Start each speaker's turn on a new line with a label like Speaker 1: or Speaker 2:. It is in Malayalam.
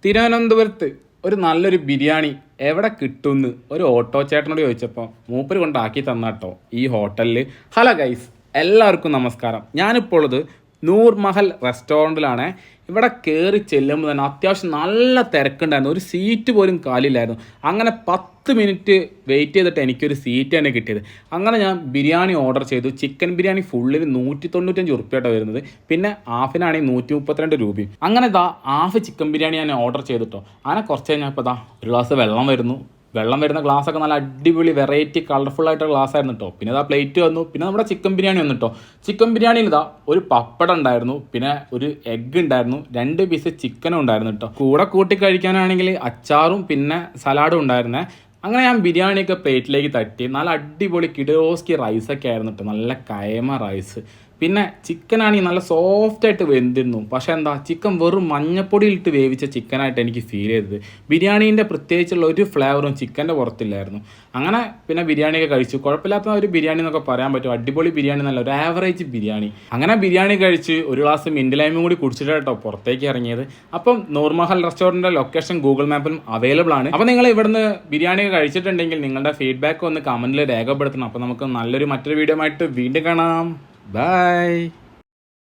Speaker 1: തിരുവനന്തപുരത്ത് ഒരു നല്ലൊരു ബിരിയാണി എവിടെ കിട്ടുമെന്ന് ഒരു ഓട്ടോ ചേട്ടനോട് ചോദിച്ചപ്പോൾ മൂപ്പര് കൊണ്ടാക്കി തന്നാട്ടോ ഈ ഹോട്ടലിൽ. ഹലോ ഗൈസ്, എല്ലാവർക്കും നമസ്കാരം. ഞാനിപ്പോൾ ഉള്ളത് നൂർ മഹൽ റെസ്റ്റോറൻറ്റിലാണ്. ഇവിടെ കയറി ചെല്ലുമ്പോൾ തന്നെ അത്യാവശ്യം നല്ല തിരക്കുണ്ടായിരുന്നു. ഒരു സീറ്റ് പോലും കാലില്ലായിരുന്നു. അങ്ങനെ 10 മിനിറ്റ് വെയിറ്റ് ചെയ്തിട്ട് എനിക്കൊരു സീറ്റ് തന്നെ കിട്ടിയത്. അങ്ങനെ ഞാൻ ബിരിയാണി ഓർഡർ ചെയ്തു. ചിക്കൻ ബിരിയാണി ഫുള്ളിന് 195 ഉറുപ്പ്യായിട്ടാണ് വരുന്നത്. പിന്നെ ഹാഫിനാണെങ്കിൽ 132 രൂപയും. അങ്ങനെ ഹാഫ് ചിക്കൻ ബിരിയാണി ഞാൻ ഓർഡർ ചെയ്തിട്ടോ. അങ്ങനെ കുറച്ച് കഴിഞ്ഞപ്പോൾ ഒരു ഗ്ലാസ് വെള്ളം വരുന്ന ഗ്ലാസ്സൊക്കെ നല്ല അടിപൊളി വെറൈറ്റി കളർഫുൾ ആയിട്ടുള്ള ഗ്ലാസ് ആയിരുന്നു കേട്ടോ. പിന്നെ പ്ലേറ്റ് വന്നു. പിന്നെ നമ്മുടെ ചിക്കൻ ബിരിയാണി വന്നു കേട്ടോ. ചിക്കൻ ബിരിയാണിയിൽ ഒരു പപ്പടം ഉണ്ടായിരുന്നു, പിന്നെ ഒരു എഗ്ഗ് ഉണ്ടായിരുന്നു, 2 പീസ് ചിക്കനും ഉണ്ടായിരുന്നു കേട്ടോ. കൂടെ കൂട്ടി കഴിക്കാനാണെങ്കിൽ അച്ചാറും പിന്നെ സലാഡും ഉണ്ടായിരുന്നേ. അങ്ങനെ ഞാൻ ബിരിയാണിയൊക്കെ പ്ലേറ്റിലേക്ക് തട്ടി. നല്ല അടിപൊളി കിഡോസ്കി റൈസൊക്കെ ആയിരുന്നു കേട്ടോ. നല്ല കയമ റൈസ്. പിന്നെ ചിക്കനാണെങ്കിൽ നല്ല സോഫ്റ്റായിട്ട് വെന്തിരുന്നു. പക്ഷേ ചിക്കൻ വെറും മഞ്ഞപ്പൊടിയിലിട്ട് വേവിച്ച ചിക്കനായിട്ട് എനിക്ക് ഫീൽ ചെയ്തത്. ബിരിയാണീൻ്റെ പ്രത്യേകിച്ചുള്ള ഒരു ഫ്ലേവറും ചിക്കൻ്റെ പുറത്തില്ലായിരുന്നു. അങ്ങനെ പിന്നെ ബിരിയാണിയൊക്കെ കഴിച്ചു. കുഴപ്പമില്ലാത്ത ഒരു ബിരിയാണി എന്നൊക്കെ പറയാൻ പറ്റും. അടിപൊളി ബിരിയാണി, നല്ല ഒരു ആവറേജ് ബിരിയാണി. അങ്ങനെ ബിരിയാണി കഴിച്ച് ഒരു ഗ്ലാസ് മിൻറ്റ് ലൈമും കൂടി കുടിച്ചിട്ടാട്ടോ പുറത്തേക്ക് ഇറങ്ങിയത്. അപ്പം നൂർ മഹൽ റെസ്റ്റോറൻറ്റിൻ്റെ ലൊക്കേഷൻ ഗൂഗിൾ മാപ്പിലും അവൈലബിൾ ആണ്. അപ്പോൾ നിങ്ങൾ ഇവിടുന്ന് ബിരിയാണി കഴിച്ചിട്ടുണ്ടെങ്കിൽ നിങ്ങളുടെ ഫീഡ്ബാക്ക് ഒന്ന് കമൻറ്റിൽ രേഖപ്പെടുത്തണം. അപ്പോൾ നമുക്ക് മറ്റൊരു വീഡിയോ ആയിട്ട് വീണ്ടും കാണാം. Bye.